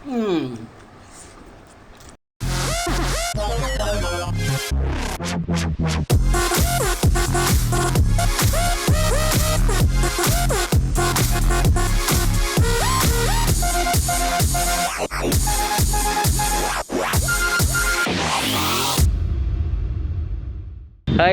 Hi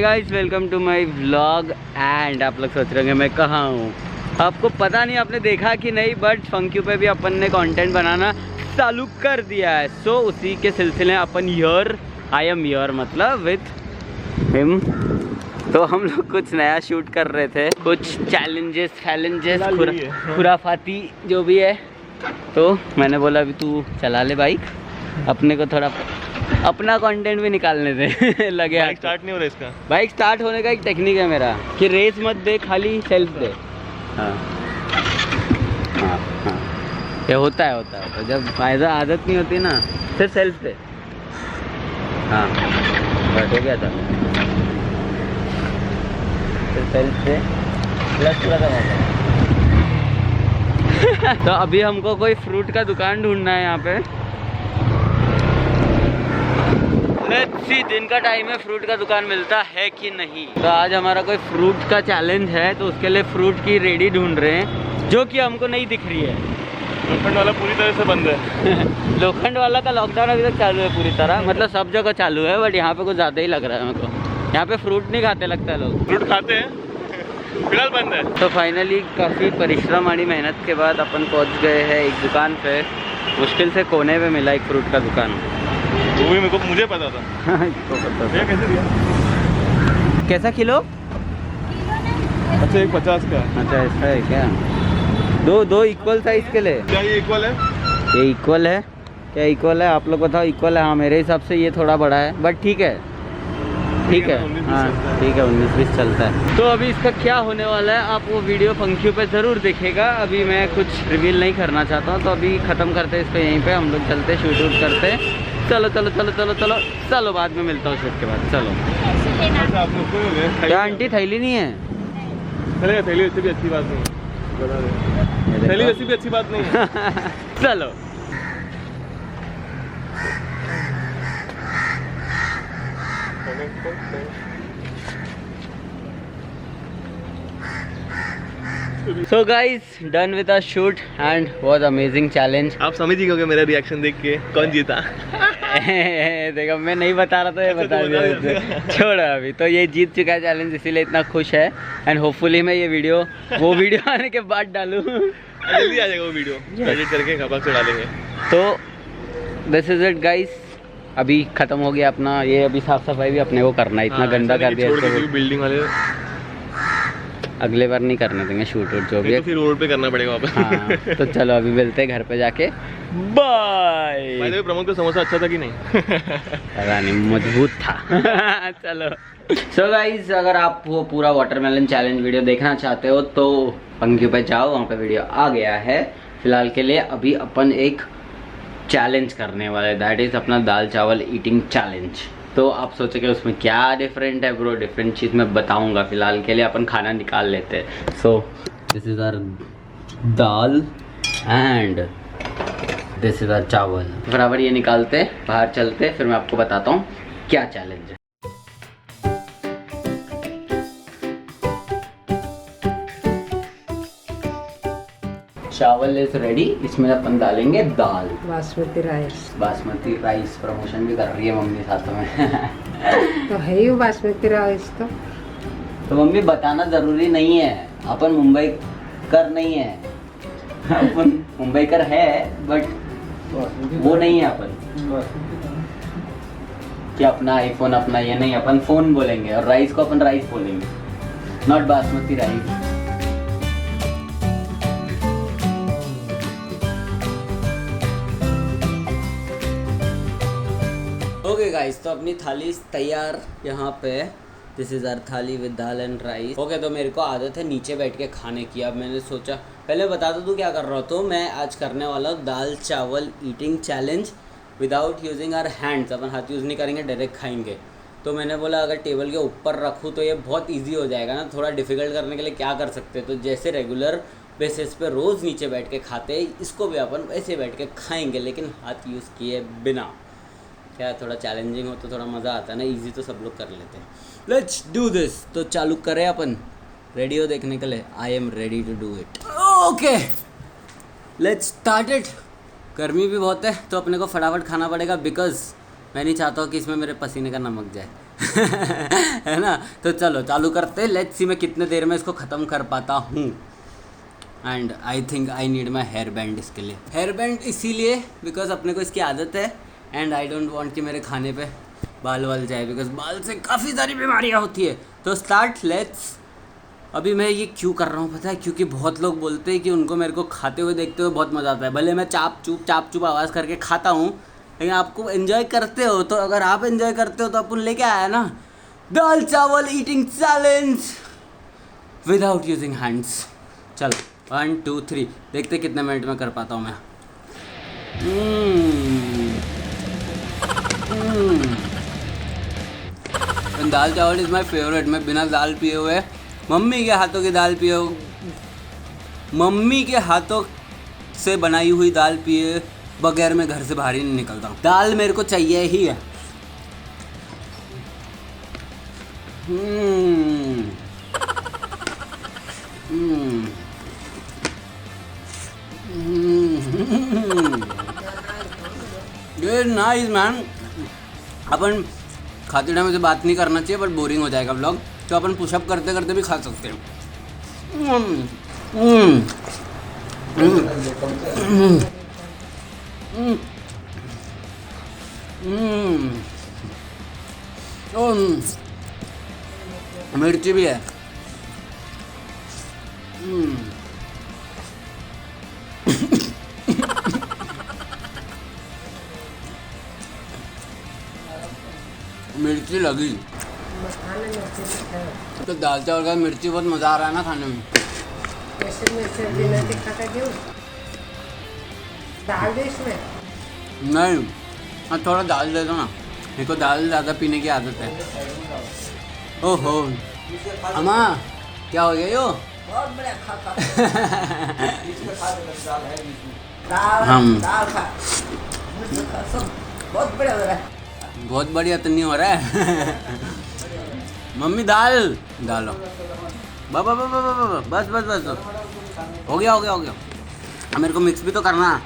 guys, welcome to my vlog. And आप लोग सोच रहे होंगे मैं कहाँ हूँ। आपको पता नहीं, आपने देखा कि नहीं, बट फंक्यू पे भी अपन ने कंटेंट बनाना चालू कर दिया है। सो उसी के सिलसिले में अपन आई एम यर मतलब विथ हिम। तो हम लोग कुछ नया शूट कर रहे थे, कुछ चैलेंजेस खुराफाती जो भी है। तो मैंने बोला अभी तू चला ले बाइक, अपने को थोड़ा अपना कंटेंट भी निकालने दे। लगे बाइक स्टार्ट नहीं हो रहा इसका। बाइक स्टार्ट होने का एक टेक्निक है मेरा कि रेस मत दे, खाली सेल्फ दे। हाँ हाँ हाँ, ये होता है जब फायदा आदत नहीं होती ना, फिर सेल्फ दे। हाँ बस हो गया था, फिर सेल्फ से प्लस लगा। तो अभी हमको कोई फ्रूट का दुकान ढूंढना है यहाँ पे। लेट्स सी, दिन का टाइम है, फ्रूट का दुकान मिलता है कि नहीं। तो आज हमारा कोई फ्रूट का चैलेंज है, तो उसके लिए फ्रूट की रेडी ढूंढ रहे हैं, जो कि हमको नहीं दिख रही है। लोखंड वाला पूरी तरह से बंद है। लोखंड वाला का लॉकडाउन अभी तक चालू है पूरी तरह, मतलब सब जगह चालू है, बट यहाँ पे कुछ ज़्यादा ही लग रहा है मेरे को। यहाँ पे फ्रूट नहीं खाते लगता है लोग। फ्रूट खाते हैं, फिलहाल बंद है। तो फाइनली काफ़ी परिश्रम और मेहनत के बाद अपन पहुँच गए हैं एक दुकान पे। मुश्किल से कोने पे मिला एक फ्रूट का दुकान। वो भी मुझे पता था। इसको पता था। ये कैसे दिया? कैसा किलो? अच्छा, एक 50 का। अच्छा ऐसा है क्या? दो इक्वल साइज के लिए। क्या ये इक्वल है? ये इक्वल है क्या? इक्वल है? आप लोग बताओ। इक्वल है? हाँ मेरे हिसाब से ये थोड़ा बड़ा है, बट ठीक है, ठीक है। हाँ ठीक है, 19-20 चलता है। तो अभी इसका क्या होने वाला है, आप वो वीडियो फंक्यू पे ज़रूर देखेगा। अभी मैं कुछ रिवील नहीं करना चाहता हूँ, तो अभी ख़त्म करते हैं इसको यहीं पे। हम लोग चलते शूट वूट करते। चलो चलो चलो चलो चलो चलो, बाद में मिलता हूँ शूट के बाद। चलो। क्या आंटी, थैली नहीं है? चलेगा, थैली वैसे भी अच्छी बात नहीं है। थैली वैसे भी अच्छी बात नहीं है। चलो। So guys, done with our shoot and was amazing challenge. आप समझ ही गए मेरा रिएक्शन देख के कौन जीता। देखो मैं नहीं बता रहा था, ये बता दिया। छोड़ो अभी, तो ये जीत चुका है चैलेंज, इसीलिए इतना खुश है। एंड होपफुली मैं ये वो वीडियो आने के बाद डालूँ। जल्दी आ जाएगा वो वीडियो, एडिट करके कबाब से डालेंगे। तो दिस इज इट गाइस, अभी खत्म हो गया अपना ये। अभी साफ सफाई भी अपने को करना है, इतना गंदा कर दिया इसको। बिल्डिंग वाले अगले बार नहीं करने देंगे शूट वूट जो भी है, तो फिर रोड पे करना पड़ेगा वापस। हाँ, तो चलो अभी मिलते हैं घर पे जाके। बाय। भाई देखो प्रमोद का समोसा अच्छा था कि नहीं? पता नहीं, मजबूत था। चलो। सो गाइज, अगर आप वो पूरा वाटरमेलन चैलेंज वीडियो देखना चाहते हो तो फंक्यू पे जाओ, वहाँ पे वीडियो आ गया है। फिलहाल के लिए अभी अपन एक चैलेंज करने वाले, दैट इज अपना दाल चावल ईटिंग चैलेंज। तो आप सोचोगे उसमें क्या डिफरेंट है ब्रो? डिफरेंट चीज़ मैं बताऊंगा। फिलहाल के लिए अपन खाना निकाल लेते हैं। So this is our dal and this is our chawal. बराबर ये निकालते, बाहर चलते, फिर मैं आपको बताता हूँ क्या चैलेंज है। चावल इज रेडी, इसमें अपन डालेंगे दाल बासमती राइस। प्रमोशन भी कर रही है मम्मी साथ में। तो है ही बासमती राइस। तो मम्मी बताना जरूरी नहीं है, अपन मुंबई कर नहीं है। अपन मुंबई कर है, बट वो नहीं है अपन कि अपना आईफोन अपना ये नहीं, अपन फोन बोलेंगे और राइस को अपन राइस बोलेंगे, not basmati rice. Okay guys, तो अपनी थाली तैयार यहाँ पे। दिस इज़ आवर थाली with dal and rice. Okay, तो मेरे को आदत है नीचे बैठ के खाने की। अब मैंने सोचा पहले बता दो तू क्या कर रहा हो। तो मैं आज करने वाला हूँ dal chawal eating challenge without using our hands. अपन हाथ यूज़ नहीं करेंगे, डायरेक्ट खाएंगे। तो मैंने बोला अगर टेबल के ऊपर रखूँ तो ये बहुत ईजी हो जाएगा ना, थोड़ा डिफिकल्ट करने के लिए क्या कर सकते हैं। तो जैसे रेगुलर बेसिस पे रोज़ नीचे बैठ के खाते हैं, इसको भी अपन ऐसे बैठ के खाएंगे लेकिन हाथ यूज़ किए बिना। क्या थोड़ा चैलेंजिंग हो तो थोड़ा मज़ा आता है ना, इजी तो सब लोग कर लेते हैं। Let's do this. तो चालू करें अपन, रेडी हो देखने के लिए? I am ready to do it. Okay let's start it. गर्मी भी बहुत है तो अपने को फटाफट खाना पड़ेगा, बिकॉज मैं नहीं चाहता हूँ कि इसमें मेरे पसीने का नमक जाए है ना। तो चलो चालू करते हैं। लेट्स सी मैं कितने देर में इसको ख़त्म कर पाता हूँ। And I think I need my hair band इसके लिए। हेयर बैंड इसीलिए बिकॉज अपने को इसकी आदत है एंड आई डोंट वांट कि मेरे खाने पे बाल वाल जाए, बिकॉज बाल से काफ़ी सारी बीमारियाँ होती है। तो स्टार्ट लेट्स। अभी मैं ये क्यों कर रहा हूँ पता है? क्योंकि बहुत लोग बोलते हैं कि उनको मेरे को खाते हुए देखते हुए बहुत मज़ा आता है। भले मैं चाप चुप आवाज़ करके खाता हूँ, लेकिन आपको एंजॉय करते हो। तो अगर आप एंजॉय करते हो तो अपन लेके आया ना दाल chawal eating challenge without using hands. चलो 1 2 3 देखते कितने मिनट में कर पाता हूँ मैं। दाल चावल इज़ माई फेवरेट। मैं बिना दाल पिए हुए, मम्मी के हाथों की दाल पिए, मम्मी के हाथों से बनाई हुई दाल पिए बगैर मैं घर से बाहर ही नहीं निकलता हूँ। दाल मेरे को चाहिए ही है। ये नाइस मैन। अपन खाते टाइम से बात नहीं करना चाहिए, बट बोरिंग हो जाएगा व्लॉग। तो अपन पुशअप करते करते भी खा सकते हैं। मिर्ची भी है। मिर्ची लगी तो दाल चावल का मिर्ची बहुत मज़ा आ रहा है ना खाने में। ऐसे मिर्ची बिना तीखा का क्यों डाल दे इसमें? नहीं, हाँ थोड़ा दाल दे दो ना, मेरे को दाल ज़्यादा पीने की आदत है। ओहो अम्मा क्या हो गया यो? बहुत बड़ा खाता बहुत बड़ा हो रहा है। बहुत बढ़िया तो नहीं हो रहा है मम्मी दाल डालो। बाबा बस बस बस हो गया हो गया हो गया। अब मेरे को मिक्स भी तो करना।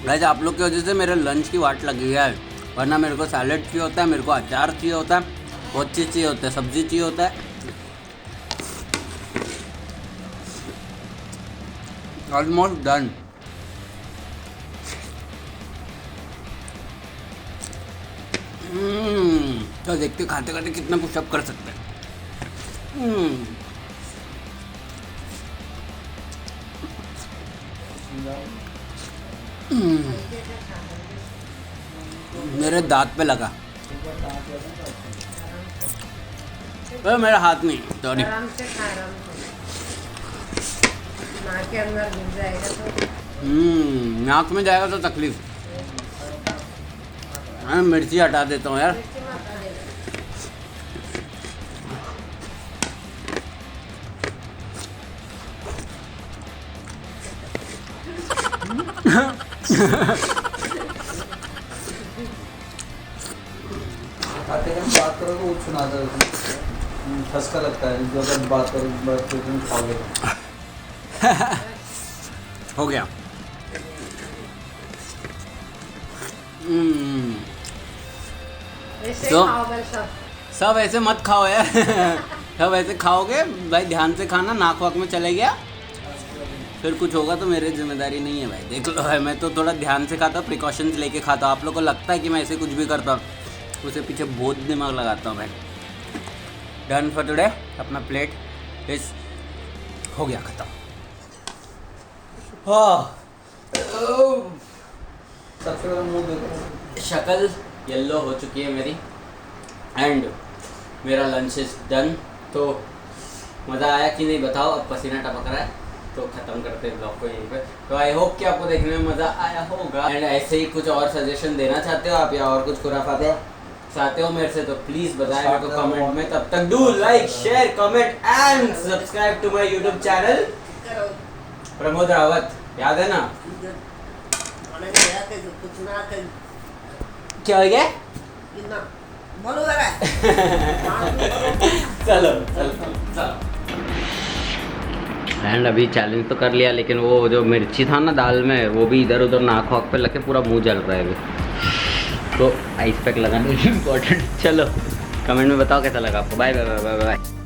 गाइस आप लोग की वजह से मेरे लंच की वाट लगी है, वरना मेरे को सैलेड चाहिए होता है, मेरे को अचार चाहिए होता है, बहुत चीज़ चाहिए होता है, सब्जी चाहिए होता है। Almost done. तो देखते खाते खाते कितना पुशअप कर सकते हैं। मेरे दांत पे लगा, मेरा हाथ नहीं, सॉरी। आराम से खा, आराम से नाक के अंदर घुस जाएगा तो नाक में जाएगा तो तकलीफ। मैं मिर्ची हटा देता हूँ यार। खाते टाइम बात करो तो सुना दो, फंसका लगता है जो अगर बात करो तो तुम खाओगे। हो गया। ऐसे तो खाओ बस सब ऐसे मत खाओ यार सब ऐसे खाओगे भाई, ध्यान से खाना, नाक वाक में चले गया फिर कुछ होगा तो मेरी जिम्मेदारी नहीं है भाई। देख लो है, मैं तो थोड़ा ध्यान से खाता हूँ, प्रिकॉशंस लेके खाता हूँ। आप लोग को लगता है कि मैं ऐसे कुछ भी करता हूँ, उसे पीछे बहुत दिमाग लगाता हूँ भाई। Done for today. अपना प्लेट इस हो गया ख़त्म। सबसे पहले मुंह देखो, शक्ल येलो हो चुकी है मेरी एंड मेरा लंच इज डन। तो मज़ा आया कि नहीं बताओ? अब पसीना टपक रहा है तो खत्म करते हैं ब्लॉग को यहीं पे। तो आई होप कि आपको देखने में मज़ा आया होगा, एंड ऐसे ही कुछ और सजेशन देना चाहते हो आप या और कुछ खुराफाते चाहते हो मेरे से तो प्लीज़ बताएं मेरे को कमेंट में। तब तक do like share comment and subscribe to my YouTube channel करो प्रमोद रावत, याद है ना? મને ગયા કે कुछ ना के क्या हो गया? ना बोलो जरा चलो चलो चलो। एंड अभी चैलेंज तो कर लिया, लेकिन वो जो मिर्ची था ना दाल में, वो भी इधर उधर नाक वाक पे लगे पूरा मुंह जल रहा है अभी। तो आइस पैक लगाना इम्पोर्टेंट। चलो कमेंट में बताओ कैसा लगा आपको। Bye bye bye bye bye.